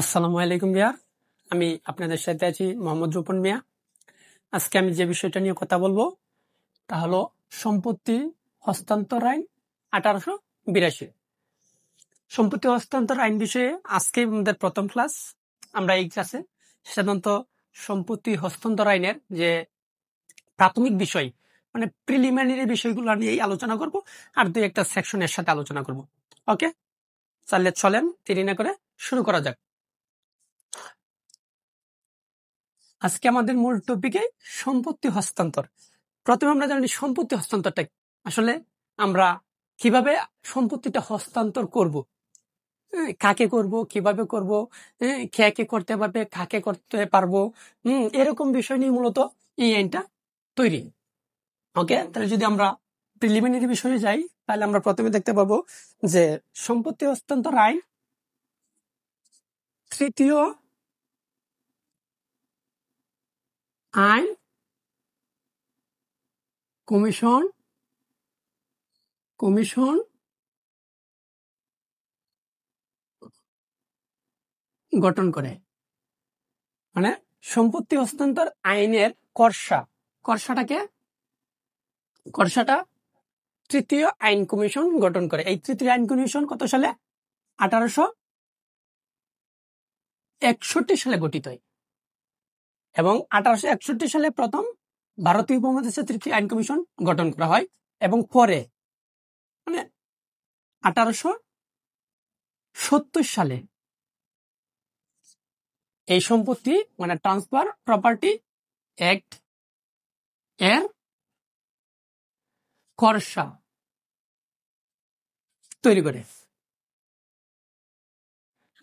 আসসালামু আলাইকুম ভাইয়া, আমি আপনাদের সাথে আছি মোহাম্মদ রূপন মিয়া। আজকে আমি যে বিষয়টা নিয়ে কথা বলবো তা হলো সম্পত্তি হস্তান্তর আইন 1882। সম্পত্তি হস্তান্তর আইন বিষয়ে আজকে আমাদের প্রথম ক্লাস। আমরা এই ক্লাসে সাধারণত সম্পত্তি হস্তান্তর আইনের যে প্রাথমিক বিষয় মানে প্রিলিমিনারি বিষয়গুলো নিয়েই আলোচনা করব, আর দুই একটা সেকশনের সাথে আলোচনা করব। ওকে, চলেন দেরি না করে শুরু করা যাক। আজকে আমাদের মূল টপিকে সম্পত্তি হস্তান্তর। প্রথমে আমরা জানি সম্পত্তি হস্তান্তরটা আসলে আমরা কিভাবে সম্পত্তিটা হস্তান্তর করব, কাকে করব, কিভাবে করব, কে করতে পারবে, কাকে করতে পারবো, এরকম বিষয় নিয়ে মূলত এই আইনটা তৈরি। ওকে, তাহলে যদি আমরা প্রিলিমিনারি বিষয়ে যাই তাহলে আমরা প্রথমে দেখতে পাবো যে সম্পত্তি হস্তান্তর আইন তৃতীয় আইন কমিশন গঠন করে। মানে সম্পত্তি হস্তান্তর আইনের খসড়াটা তৃতীয় আইন কমিশন গঠন করে। এই তৃতীয় আইন কমিশন কত সালে? 1861 সালে গঠিত হয় এবং 1861 সালে প্রথম ভারতীয় উপমহাদেশে তৃতীয় আইন কমিশন গঠন করা হয় এবং পরে মানে 1870 সালে এই সম্পত্তি মানে ট্রান্সফার প্রপার্টি অ্যাক্ট এর খসড়া তৈরি করে।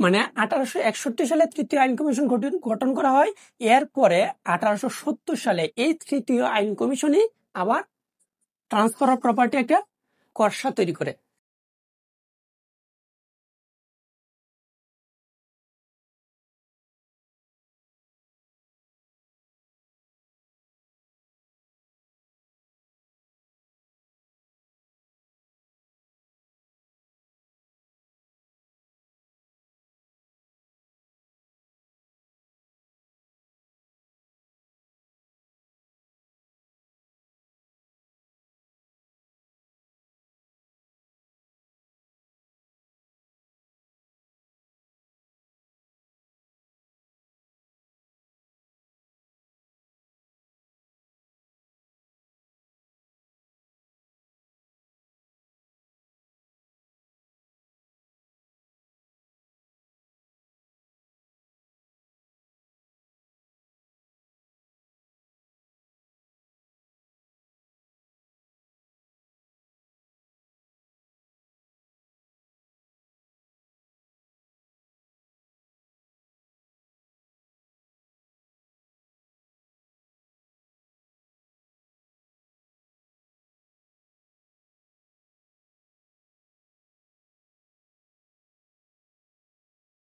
মানে 1861 সালে তৃতীয় আইন কমিশন গঠন করা হয়। এরপরে 1870 সালে এই তৃতীয় আইন কমিশনই আবার ট্রান্সফার অফ প্রপার্টি একটা খসড়া তৈরি করে।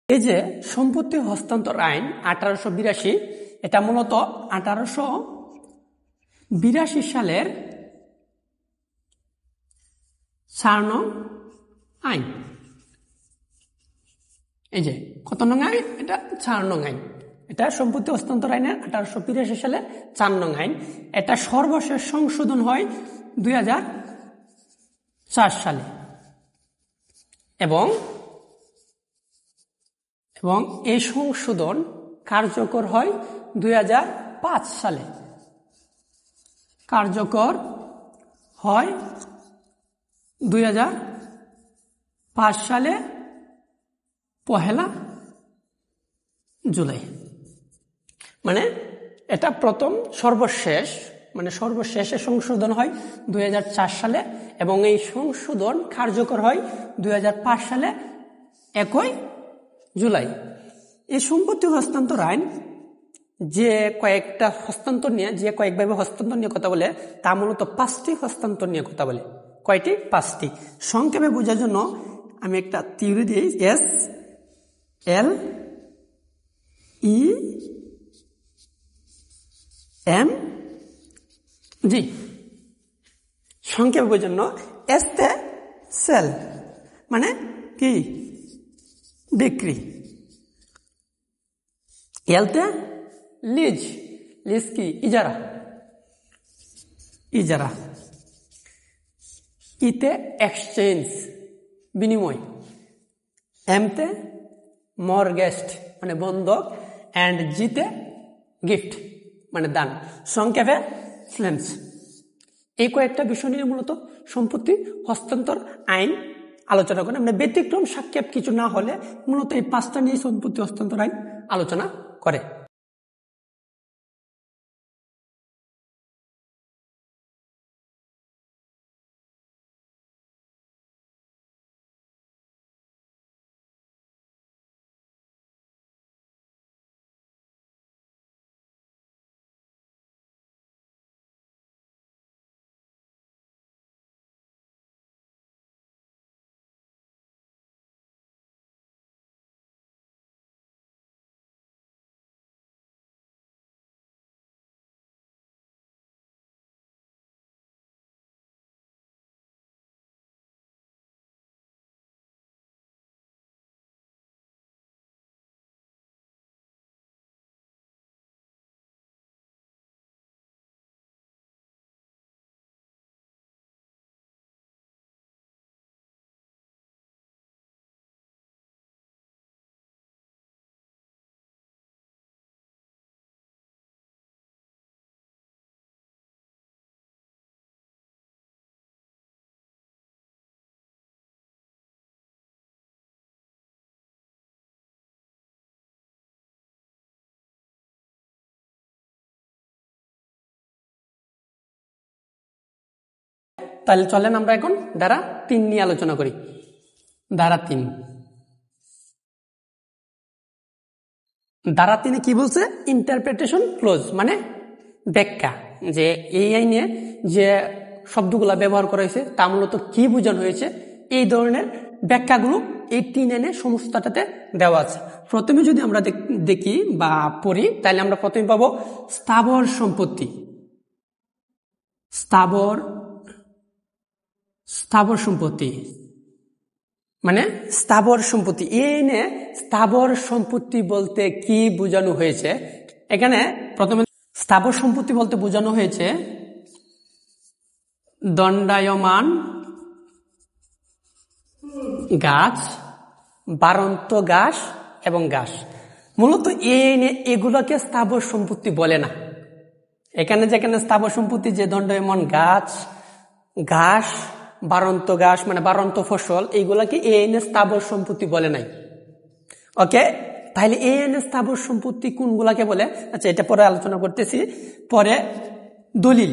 এই যে সম্পত্তি হস্তান্তর আইন 1882, এটা মূলত 1882 সালের 4 নং আইন। এই যে কত নং আইন? এটা 4 নং আইন। এটা সম্পত্তি হস্তান্তর আইনের 1882 সালে 4 নং আইন। এটা সর্বশেষ সংশোধন হয় 2004 সালে এবং এই সংশোধন কার্যকর হয় 2005 সালে। কার্যকর হয় 2005 সালে 1 জুলাই। মানে এটা প্রথম সর্বশেষে সংশোধন হয় 2004 সালে এবং এই সংশোধন কার্যকর হয় 2005 সালে 1 জুলাই। এই সম্পত্তি হস্তান্তর আইন যে কয়েকভাবে হস্তান্তর নিয়ে কথা বলে তা মূলত 5টি হস্তান্তর নিয়ে কথা বলে। কয়টি? 5টি। সংক্ষেপে বোঝার জন্য আমি একটা থিওরি দিই। SLEMG। সংক্ষেপে বোঝার জন্য S তে সেল মানে কি? বিক্রি। এলতে লিজ, লিজ কি ইজারা, ইজারা। ইতে এক্সচেঞ্জ বিনিময়, এমতে মর্গেস্ট মানে বন্ধক, এন্ড জিতে গিফট মানে দান, সংক্ষেপে ফ্লেমস। এই কয়েকটা বিষয় নিয়ে মূলত সম্পত্তি হস্তান্তর আইন আলোচনা করে, মানে ব্যতিক্রম সাক্ষেপ কিছু না হলে মূলত এই 5টা নিয়ে সম্পত্তি হস্তান্তর আইন আলোচনা করে। তাহলে চলেন আমরা এখন ধারা 3 নিয়ে আলোচনা করি। ধারা 3, ধারা 3 কি বলছে? ইন্টারপ্রিটেশন ক্লোজ মানে ব্যাখ্যা, যে এই আইনে যে শব্দগুলা ব্যবহার করা হয়েছে তা মূলত কি বোঝানো হয়েছে, এই ধরনের ব্যাখ্যাগুলো এই 3 আইনে সমস্তটাতে দেওয়া আছে। প্রথমে যদি আমরা দেখি বা পড়ি, তাহলে আমরা প্রথমে পাবো স্থাবর সম্পত্তি। স্থাবর সম্পত্তি মানে স্থাবর সম্পত্তি। এই নে স্থাবর সম্পত্তি বলতে কি বোঝানো হয়েছে? এখানে প্রথমে স্থাবর সম্পত্তি বলতে বোঝানো হয়েছে দণ্ডায়মান গাছ, বাড়ন্ত গাছ এবং ঘাস। মূলত এগুলোকে স্থাবর সম্পত্তি বলে না। এখানে যেখানে স্থাবর সম্পত্তি, যে দণ্ডায়মান গাছ, ঘাস, বাড়ন্ত ঘাস মানে বাড়ন্ত ফসল, এইগুলাকে এই আইনে স্থাবর সম্পত্তি বলে নাই। ওকে, তাহলে এই আইনে স্থাবর সম্পত্তি কোনগুলাকে বলে? আচ্ছা, এটা পরে আলোচনা করতেছি। পরে দলিল,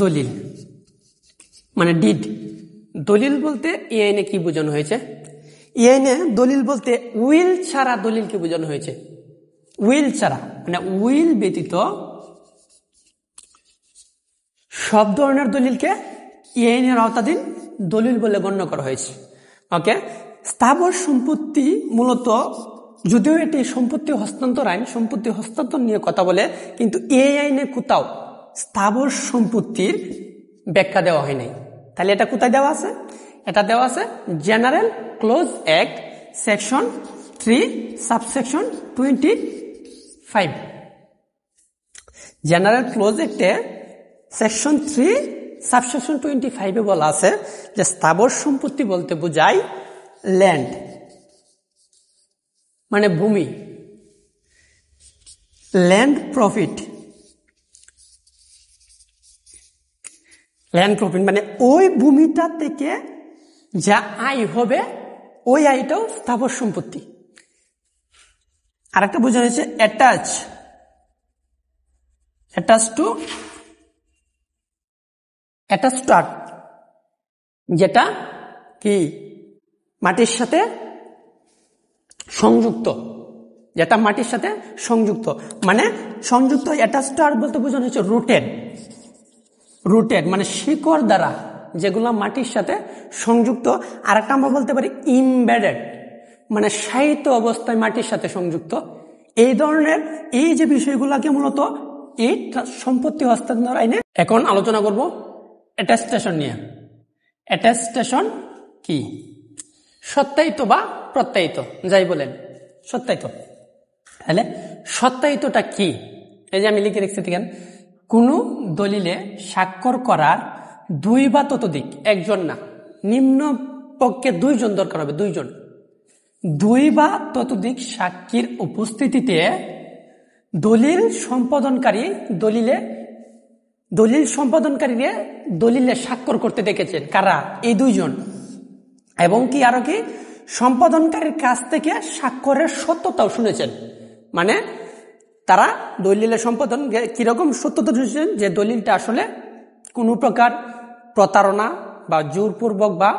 দলিল মানে ডিড। দলিল বলতে এই আইনে কি বোঝানো হয়েছে? এই আইনে দলিল বলতে উইল ছাড়া দলিলকে বোঝানো হয়েছে। উইল ছাড়া মানে উইল ব্যতীত সব ধরনের দলিলকে এই আইনের আওতাধীন দলিল বলে গণ্য করা হয়েছে। ওকে, স্থাবর সম্পত্তি মূলত, যদিও এটি সম্পত্তি হস্তান্তর আইন, সম্পত্তি হস্তান্তর নিয়ে কথা বলে, কিন্তু এই আইনে কোথাও স্থাবর সম্পত্তির ব্যাখ্যা দেওয়া হয় নাই। তাহলে এটা কোথায় দেওয়া আছে? এটা দেওয়া আছে general clause act section 3 subsection 25। General clause অ্যাক্টে সেকশন 3 সাবসেকশন 25 বলা আছে যে স্থাবর সম্পত্তি বলতে বোঝায় ল্যান্ড মানে ভূমি, ল্যান্ড প্রফিট। ল্যান্ড প্রফিট মানে ওই ভূমিটা থেকে যা আয় হবে, ওই আয়টাও স্থাবর সম্পত্তি। আর একটা বোঝানো হয়েছে অ্যাটাচ টু আর্থ, যেটা কি মাটির সাথে সংযুক্ত, যেটা মাটির সাথে সংযুক্ত মানে সংযুক্ত। অ্যাটাচ টু আর্থ বলতে বোঝানো হয়েছে রুটেড মানে শিকড় দ্বারা যেগুলো মাটির সাথে সংযুক্ত। আর একটা আমরা বলতে পারি ইমবেডেড মানে সাহিত্য অবস্থায় মাটির সাথে সংযুক্ত। এই ধরনের এই যে বিষয়গুলোকে মূলত এই সম্পত্তি হস্তান্তর আইনে এখন আলোচনা করব অ্যাটেস্টেশন নিয়ে। অ্যাটেস্টেশন কি? সত্যায়িত বা প্রত্যায়িত, যাই বলেন, সত্যায়িত তাহলে সত্যায়িতটা কি? এই যে আমি লিখে রেখেছি, দেখেন, কোন দলিলে স্বাক্ষর করার 2 বা ততোধিক, একজন না, নিম্ন পক্ষে 2 জন দরকার হবে, 2 জন, 2 বা ততোধিক সাক্ষীর উপস্থিতিতে দলিল সম্পাদনকারীরে দলিলে স্বাক্ষর করতে দেখেছেন। কারা? এই 2 জন। এবং কি আরো কি, সম্পাদনকারীর কাছ থেকে স্বাক্ষরের সত্যতাও শুনেছেন। মানে তারা দলিলের সম্পাদন কিরকম সত্যতা শুনেছেন, যে দলিলটা আসলে কোনো প্রকার প্রতারণা বা জোরপূর্বক বা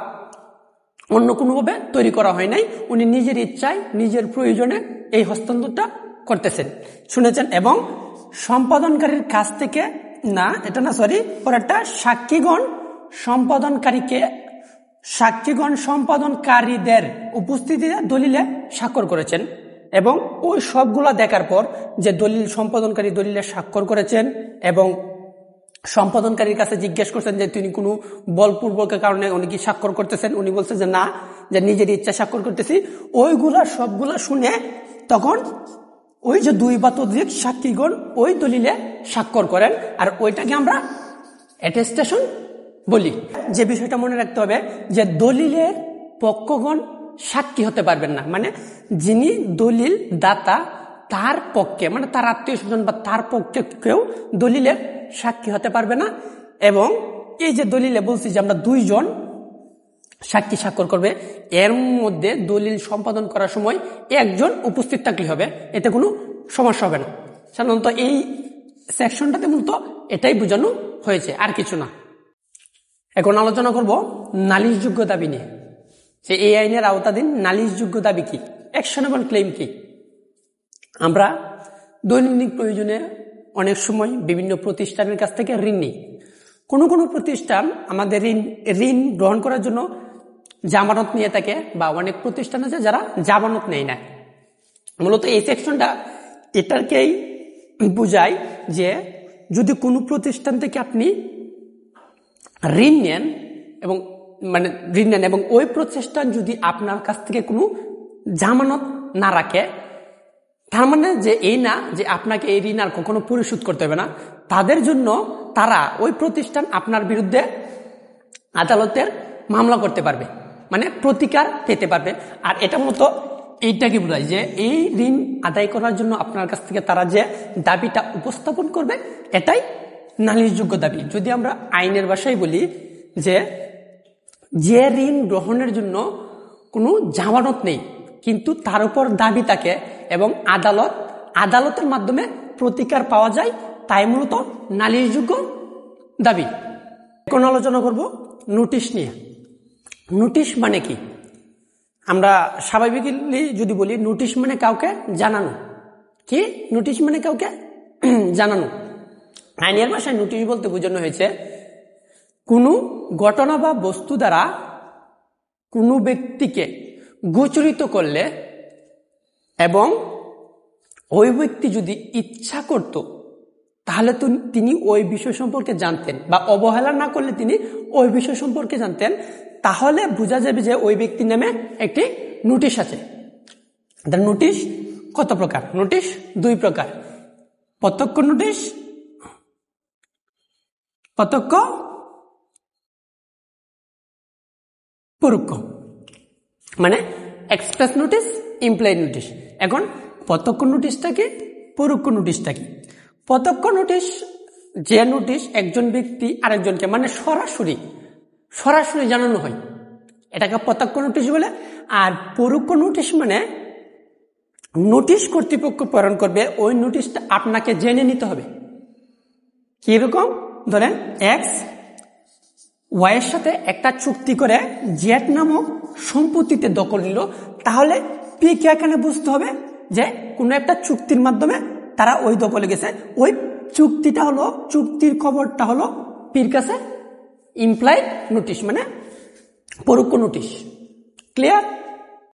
অন্য কোনোভাবে তৈরি করা হয় নাই, উনি নিজের ইচ্ছায় নিজের প্রয়োজনে এই হস্তান্তরটা করতেছেন, শুনেছেন। এবং সম্পাদনকারীর কাছ থেকে না, এটা না, সরি, পরেরটা, সাক্ষীগণ সম্পাদনকারীদের উপস্থিতিতে দলিলে স্বাক্ষর করেছেন। এবং ওই সবগুলা দেখার পর যে দলিল সম্পাদনকারী দলিলে স্বাক্ষর করেছেন এবং সম্পাদনকারীর কাছে জিজ্ঞেস করছেন যে তিনি কোনো বলপূর্বকের কারণে উনি কি স্বাক্ষর করতেছেন, উনি বলছেন যে না, যে নিজের ইচ্ছা স্বাক্ষর করতেছি, ওইগুলা সবগুলা শুনে তখন ওই যে 2 বা ততোধিক সাক্ষীগণ ওই দলিলে স্বাক্ষর করেন, আর ওইটাকে আমরা অ্যাটেস্টেশন বলি। যে বিষয়টা মনে রাখতে হবে যে দলিলের পক্ষগণ সাক্ষী হতে পারবেন না, মানে যিনি দলিল দাতা তার পক্ষে, মানে তার আত্মীয় স্বজন বা তার পক্ষে কেউ দলিলের সাক্ষী হতে পারবে না। এবং এই যে দলিলে বলছি যে আমরা 2 জন সাক্ষী স্বাক্ষর করবে, এর মধ্যে দলিল সম্পাদন করার সময় 1 জন উপস্থিত থাকলে হবে, এতে কোনো সমস্যা হবে না। সাধারণত এই সেকশনটাতে মূলত এটাই বোঝানো হয়েছে, আর কিছু না। এখন আলোচনা করব নালিশযোগ্য দাবি নিয়ে, যে এই আইনের আওতাধীন নালিশযোগ্য দাবি কি, অ্যাকশনেবল ক্লেম কি। আমরা দৈনন্দিন প্রয়োজনে অনেক সময় বিভিন্ন প্রতিষ্ঠানের কাছ থেকে ঋণ নিই। কোনো প্রতিষ্ঠান আমাদের ঋণ গ্রহণ করার জন্য জামানত নিয়ে থাকে, বা অনেক প্রতিষ্ঠান আছে যারা জামানত নেয় না। মূলত এই সেকশনটা এটাকেই বোঝায় যে যদি কোনো প্রতিষ্ঠান থেকে আপনি ঋণ নেন এবং ওই প্রতিষ্ঠান যদি আপনার কাছ থেকে কোনো জামানত না রাখে, তার মানে যে এই না যে আপনাকে এই ঋণ আর কখনো পরিশোধ করতে হবে না। তাদের জন্য ওই প্রতিষ্ঠান আপনার বিরুদ্ধে আদালতের মামলা করতে পারবে, মানে প্রতিকার পেতে পারবে। আর এটা মূলত এইটাকে বোঝায় যে এই ঋণ আদায় করার জন্য আপনার কাছ থেকে তারা যে দাবিটা উপস্থাপন করবে, এটাই নালিশযোগ্য দাবি। যদি আমরা আইনের ভাষায় বলি যে ঋণ গ্রহণের জন্য কোনো জামানত নেই কিন্তু তার উপর দাবি থাকে এবং আদালতের মাধ্যমে প্রতিকার পাওয়া যায়, তাই মূলত নালিশযোগ্য দাবি। এখন আলোচনা করব নোটিশ নিয়ে। নোটিশ মানে কি? আমরা স্বাভাবিকলি যদি বলি নোটিশ মানে কাউকে জানানো। কি নোটিশ মানে? কাউকে জানানো। আইনের ভাষায় নোটিশ বলতে বোঝানো হয়েছে কোনো ঘটনা বা বস্তু দ্বারা কোনো ব্যক্তিকে গোচরিত করলে এবং ওই ব্যক্তি যদি ইচ্ছা করত তাহলে তো তিনি ওই বিষয় সম্পর্কে জানতেন, বা অবহেলা না করলে তিনি ওই বিষয় সম্পর্কে জানতেন, তাহলে বোঝা যাবে যে ওই ব্যক্তির নামে একটি নোটিশ আছে। নোটিশ কত প্রকার? নোটিশ 2 প্রকার, প্রত্যক্ষ নোটিশ, পরোক্ষ, মানে এক্সপ্রেস নোটিশ, ইমপ্লয়েড নোটিশ। এখন প্রত্যক্ষ নোটিশটা কি, পরোক্ষ নোটিশটা কি? প্রত্যক্ষ নোটিশ যে নোটিশ একজন ব্যক্তি আরেকজনকে মানে সরাসরি জানানো হয়, এটাকে প্রত্যক্ষ নোটিশ বলে। আর পরোক্ষ নোটিশ মানে নোটিশ কর্তৃপক্ষ প্রেরণ করবে, ওই নোটিশটা আপনাকে জেনে নিতে হবে। কিরকম? ধরেন এক্স ওয়াই এর সাথে একটা চুক্তি করে জেড নামক সম্পত্তিতে দখল নিল, তাহলে পি কে এখানে বুঝতে হবে যে কোনো একটা চুক্তির মাধ্যমে তারা ওই দখলে গেছে। ওই চুক্তির খবরটা হলো পির কাছে ইমপ্লয়েড নোটিশ, মানে পরোক্ষ নোটিশ। ক্লিয়ার?